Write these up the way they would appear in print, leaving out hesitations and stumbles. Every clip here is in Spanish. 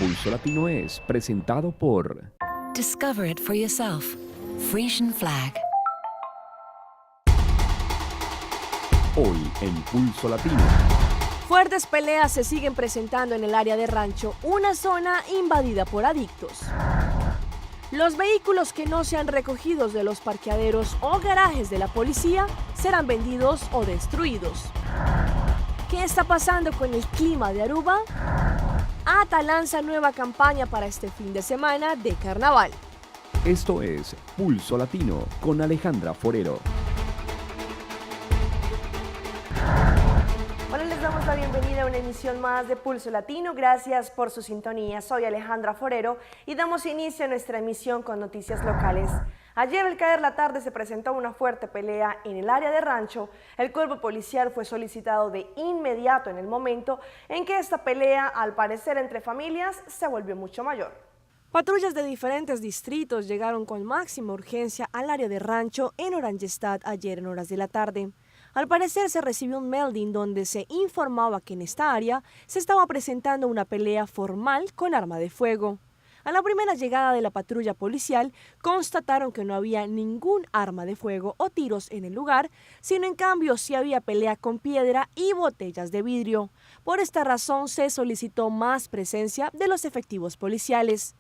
Pulso Latino es presentado por Discover it for yourself. Frisian Flag. Hoy en Pulso Latino. Fuertes peleas se siguen presentando en el área de Rancho, una zona invadida por adictos. Los vehículos que no sean recogidos de los parqueaderos o garajes de la policía serán vendidos o destruidos. ¿Qué está pasando con el clima de Aruba? ATA lanza nueva campaña para este fin de semana de carnaval. Esto es Pulso Latino con Alejandra Forero. Hola, les damos la bienvenida a una emisión más de Pulso Latino. Gracias por su sintonía. Soy Alejandra Forero y damos inicio a nuestra emisión con noticias locales. Ayer al caer la tarde se presentó una fuerte pelea en el área de Rancho. El cuerpo policial fue solicitado de inmediato en el momento en que esta pelea, al parecer entre familias, se volvió mucho mayor. Patrullas de diferentes distritos llegaron con máxima urgencia al área de Rancho en Oranjestad ayer en horas de la tarde. Al parecer se recibió un melding donde se informaba que en esta área se estaba presentando una pelea formal con arma de fuego. A la primera llegada de la patrulla policial, constataron que no había ningún arma de fuego o tiros en el lugar, sino en cambio sí había pelea con piedra y botellas de vidrio. Por esta razón se solicitó más presencia de los efectivos policiales.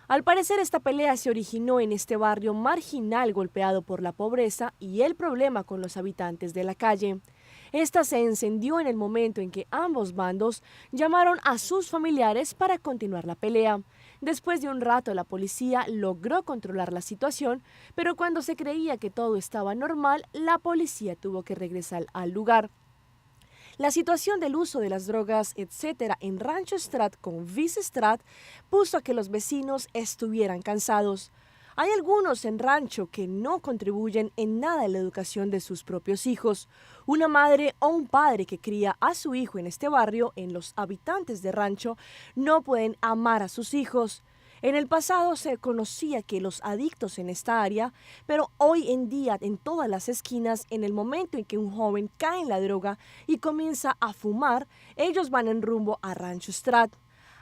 Al parecer esta pelea se originó en este barrio marginal golpeado por la pobreza y el problema con los habitantes de la calle. Esta se encendió en el momento en que ambos bandos llamaron a sus familiares para continuar la pelea. Después de un rato la policía logró controlar la situación, pero cuando se creía que todo estaba normal, la policía tuvo que regresar al lugar. La situación del uso de las drogas, etcétera, en Rancho Strat con Vice Strat puso a que los vecinos estuvieran cansados. Hay algunos en Rancho que no contribuyen en nada a la educación de sus propios hijos. Una madre o un padre que cría a su hijo en este barrio, en los habitantes de Rancho, no pueden amar a sus hijos. En el pasado se conocía que los adictos en esta área, pero hoy en día en todas las esquinas, en el momento en que un joven cae en la droga y comienza a fumar, ellos van en rumbo a Rancho Strat.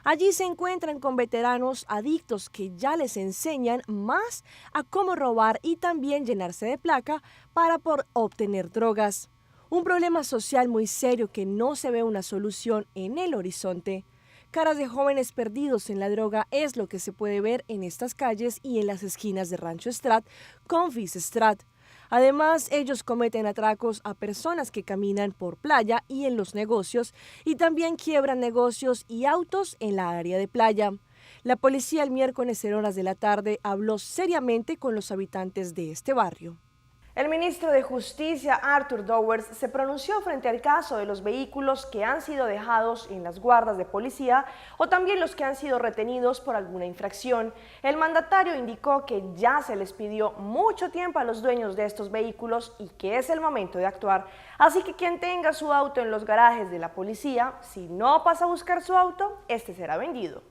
Allí se encuentran con veteranos adictos que ya les enseñan más a cómo robar y también llenarse de placa para obtener drogas. Un problema social muy serio que no se ve una solución en el horizonte. Caras de jóvenes perdidos en la droga es lo que se puede ver en estas calles y en las esquinas de Rancho Strat con Vice Strat. Además, ellos cometen atracos a personas que caminan por playa y en los negocios y también quiebran negocios y autos en la área de playa. La policía el miércoles en horas de la tarde habló seriamente con los habitantes de este barrio. El ministro de Justicia, Arthur Dowers, se pronunció frente al caso de los vehículos que han sido dejados en las guardas de policía o también los que han sido retenidos por alguna infracción. El mandatario indicó que ya se les pidió mucho tiempo a los dueños de estos vehículos y que es el momento de actuar. Así que quien tenga su auto en los garajes de la policía, si no pasa a buscar su auto, este será vendido.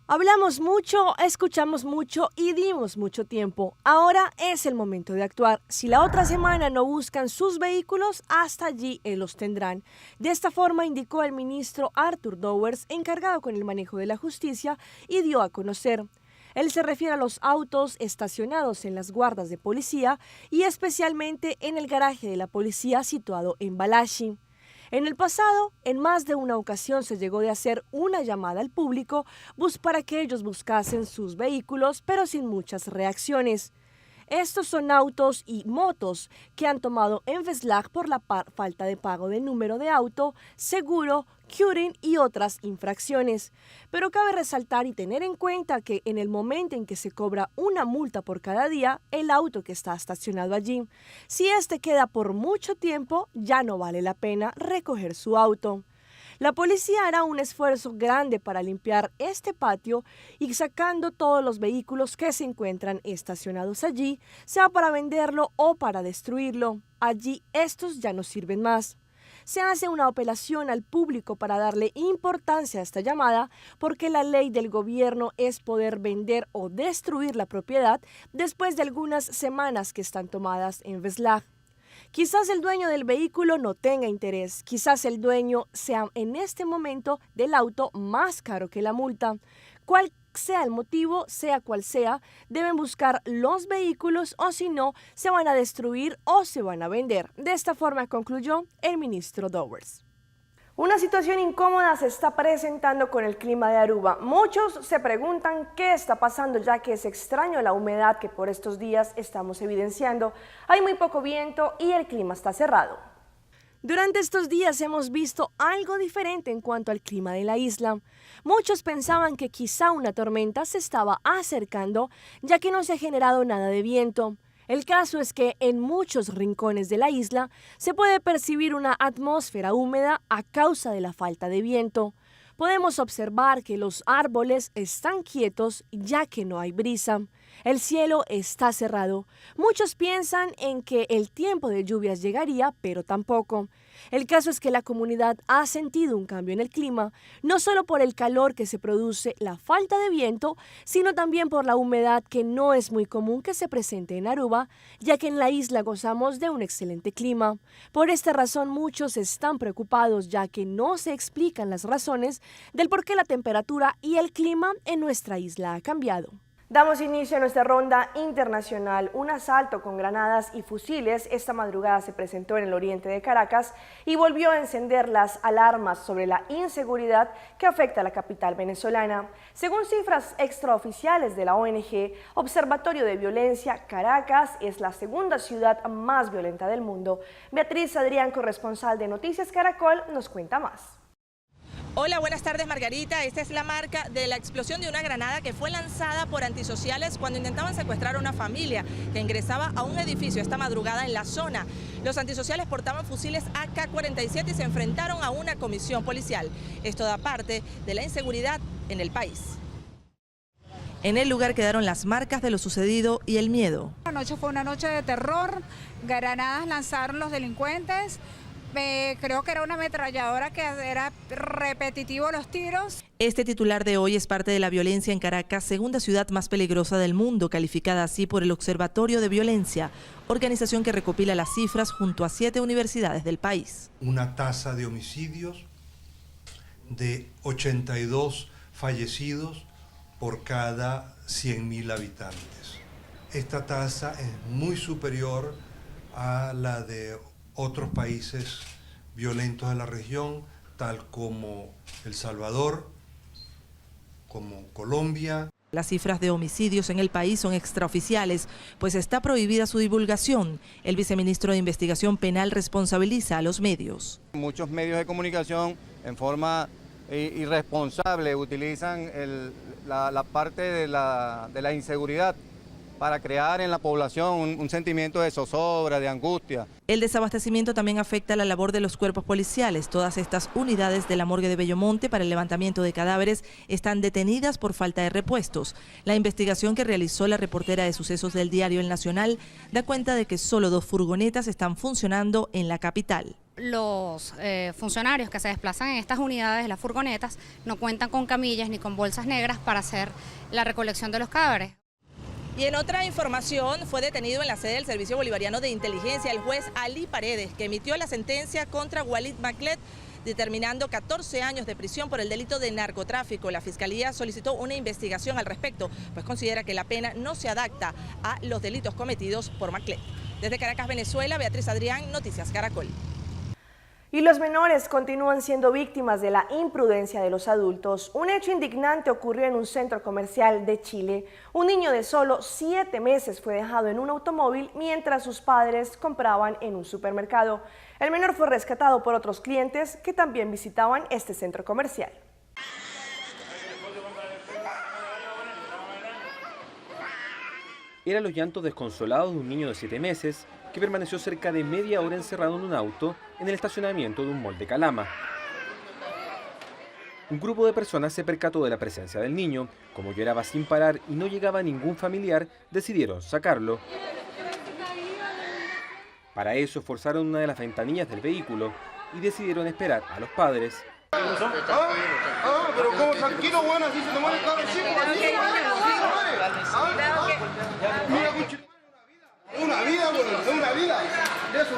Hablamos mucho, escuchamos mucho y dimos mucho tiempo. Ahora es el momento de actuar. Si la otra semana no buscan sus vehículos, hasta allí los tendrán. De esta forma indicó el ministro Arthur Dowers, encargado con el manejo de la justicia, y dio a conocer. Él se refiere a los autos estacionados en las guardas de policía y especialmente en el garaje de la policía situado en Balashi. En el pasado, en más de una ocasión se llegó de hacer una llamada al público para que ellos buscasen sus vehículos, pero sin muchas reacciones. Estos son autos y motos que han tomado en Veslag por la falta de pago de número de auto, seguro, curing y otras infracciones. Pero cabe resaltar y tener en cuenta que en el momento en que se cobra una multa por cada día, el auto que está estacionado allí, si este queda por mucho tiempo, ya no vale la pena recoger su auto. La policía hará un esfuerzo grande para limpiar este patio y sacando todos los vehículos que se encuentran estacionados allí, sea para venderlo o para destruirlo. Allí estos ya no sirven más. Se hace una apelación al público para darle importancia a esta llamada porque la ley del gobierno es poder vender o destruir la propiedad después de algunas semanas que están tomadas en Veslag. Quizás el dueño del vehículo no tenga interés, quizás el dueño sea en este momento del auto más caro que la multa. Cual sea el motivo, sea cual sea, deben buscar los vehículos o si no, se van a destruir o se van a vender. De esta forma concluyó el ministro Dowers. Una situación incómoda se está presentando con el clima de Aruba. Muchos se preguntan qué está pasando, ya que es extraño la humedad que por estos días estamos evidenciando. Hay muy poco viento y el clima está cerrado. Durante estos días hemos visto algo diferente en cuanto al clima de la isla. Muchos pensaban que quizá una tormenta se estaba acercando, ya que no se ha generado nada de viento. El caso es que en muchos rincones de la isla se puede percibir una atmósfera húmeda a causa de la falta de viento. Podemos observar que los árboles están quietos ya que no hay brisa. El cielo está cerrado. Muchos piensan en que el tiempo de lluvias llegaría, pero tampoco. El caso es que la comunidad ha sentido un cambio en el clima, no solo por el calor que se produce, la falta de viento, sino también por la humedad que no es muy común que se presente en Aruba, ya que en la isla gozamos de un excelente clima. Por esta razón muchos están preocupados, ya que no se explican las razones del por qué la temperatura y el clima en nuestra isla ha cambiado. Damos inicio a nuestra ronda internacional. Un asalto con granadas y fusiles esta madrugada se presentó en el oriente de Caracas y volvió a encender las alarmas sobre la inseguridad que afecta a la capital venezolana. Según cifras extraoficiales de la ONG Observatorio de Violencia, Caracas es la segunda ciudad más violenta del mundo. Beatriz Adrián, corresponsal de Noticias Caracol, nos cuenta más. Hola, buenas tardes Margarita. Esta es la marca de la explosión de una granada que fue lanzada por antisociales cuando intentaban secuestrar a una familia que ingresaba a un edificio esta madrugada en la zona. Los antisociales portaban fusiles AK-47 y se enfrentaron a una comisión policial. Esto da parte de la inseguridad en el país. En el lugar quedaron las marcas de lo sucedido y el miedo. La noche fue una noche de terror, granadas lanzaron los delincuentes. Creo que era una ametralladora que era repetitivo los tiros. Este titular de hoy es parte de la violencia en Caracas, segunda ciudad más peligrosa del mundo, calificada así por el Observatorio de Violencia, organización que recopila las cifras junto a 7 universidades del país. Una tasa de homicidios de 82 fallecidos por cada 100.000 habitantes. Esta tasa es muy superior a la de otros países violentos de la región, tal como El Salvador, como Colombia. Las cifras de homicidios en el país son extraoficiales, pues está prohibida su divulgación. El viceministro de Investigación Penal responsabiliza a los medios. Muchos medios de comunicación en forma irresponsable utilizan la parte de la inseguridad para crear en la población un sentimiento de zozobra, de angustia. El desabastecimiento también afecta la labor de los cuerpos policiales. Todas estas unidades de la morgue de Bellomonte para el levantamiento de cadáveres están detenidas por falta de repuestos. La investigación que realizó la reportera de sucesos del diario El Nacional da cuenta de que solo 2 furgonetas están funcionando en la capital. Los funcionarios que se desplazan en estas unidades, las furgonetas, no cuentan con camillas ni con bolsas negras para hacer la recolección de los cadáveres. Y en otra información, fue detenido en la sede del Servicio Bolivariano de Inteligencia el juez Ali Paredes, que emitió la sentencia contra Walid Maclet, determinando 14 años de prisión por el delito de narcotráfico. La Fiscalía solicitó una investigación al respecto, pues considera que la pena no se adapta a los delitos cometidos por Maclet. Desde Caracas, Venezuela, Beatriz Adrián, Noticias Caracol. Y los menores continúan siendo víctimas de la imprudencia de los adultos. Un hecho indignante ocurrió en un centro comercial de Chile. Un niño de solo 7 meses fue dejado en un automóvil mientras sus padres compraban en un supermercado. El menor fue rescatado por otros clientes que también visitaban este centro comercial. Eran los llantos desconsolados de un niño de 7 meses que permaneció cerca de media hora encerrado en un auto en el estacionamiento de un mall de Calama. Un grupo de personas se percató de la presencia del niño. Como lloraba sin parar y no llegaba ningún familiar, decidieron sacarlo. Para eso forzaron una de las ventanillas del vehículo y decidieron esperar a los padres. Pero como tranquilo, bueno, así se tomó el carro chico. Una vida, bueno, una vida. De eso,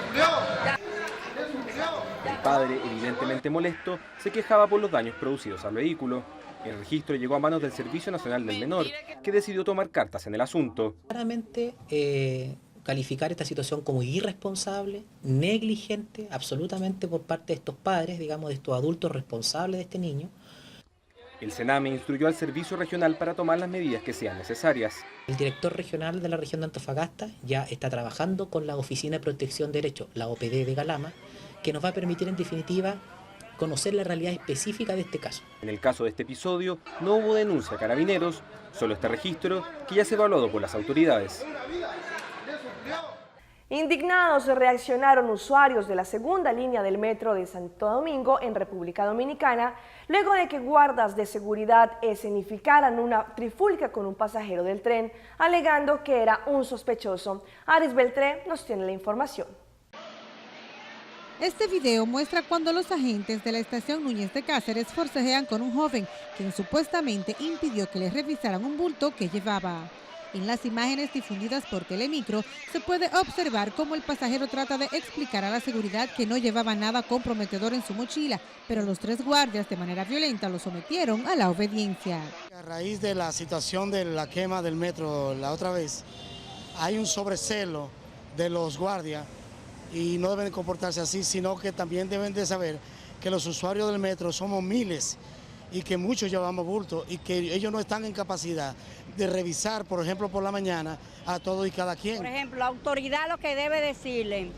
padre, evidentemente molesto, se quejaba por los daños producidos al vehículo. El registro llegó a manos del Servicio Nacional del Menor, que decidió tomar cartas en el asunto. Claramente calificar esta situación como irresponsable, negligente, absolutamente por parte de estos padres, digamos, de estos adultos responsables de este niño. El Sename instruyó al Servicio Regional para tomar las medidas que sean necesarias. El director regional de la región de Antofagasta ya está trabajando con la Oficina de Protección de Derechos, la OPD de Calama, que nos va a permitir en definitiva conocer la realidad específica de este caso. En el caso de este episodio no hubo denuncia a Carabineros, solo este registro que ya se evaluado por las autoridades. Indignados reaccionaron usuarios de la segunda línea del metro de Santo Domingo en República Dominicana, luego de que guardas de seguridad escenificaran una trifulca con un pasajero del tren, alegando que era un sospechoso. Aris Beltré nos tiene la información. Este video muestra cuando los agentes de la estación Núñez de Cáceres forcejean con un joven, quien supuestamente impidió que les revisaran un bulto que llevaba. En las imágenes difundidas por Telemicro se puede observar cómo el pasajero trata de explicar a la seguridad que no llevaba nada comprometedor en su mochila, pero los tres guardias de manera violenta lo sometieron a la obediencia. A raíz de la situación de la quema del metro la otra vez, hay un sobrecelo de los guardias y no deben comportarse así, sino que también deben de saber que los usuarios del metro somos miles y que muchos llevamos bultos y que ellos no están en capacidad de revisar, por ejemplo, por la mañana a todo y cada quien. Por ejemplo, la autoridad lo que debe decirle,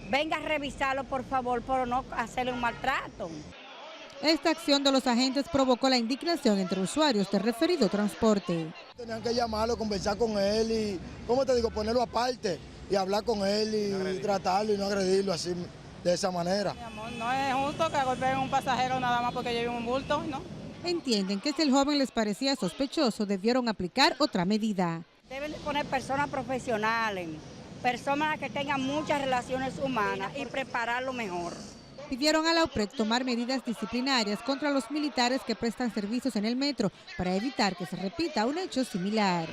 venga a revisarlo por favor, pero no hacerle un maltrato. Esta acción de los agentes provocó la indignación entre usuarios del referido transporte. Tenían que llamarlo, conversar con él y, ¿cómo te digo?, ponerlo aparte y hablar con él y tratarlo y no agredirlo así, de esa manera. Mi amor, no es justo que golpeen a un pasajero nada más porque lleve un bulto, ¿no? Entienden que si el joven les parecía sospechoso, debieron aplicar otra medida. Deben de poner personas profesionales, personas que tengan muchas relaciones humanas y prepararlo mejor. Pidieron a la OPRED tomar medidas disciplinarias contra los militares que prestan servicios en el metro para evitar que se repita un hecho similar.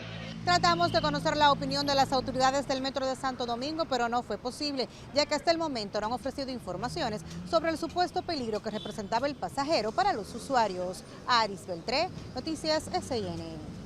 Tratamos de conocer la opinión de las autoridades del metro de Santo Domingo, pero no fue posible, ya que hasta el momento no han ofrecido informaciones sobre el supuesto peligro que representaba el pasajero para los usuarios. Aris Beltré, Noticias SIN.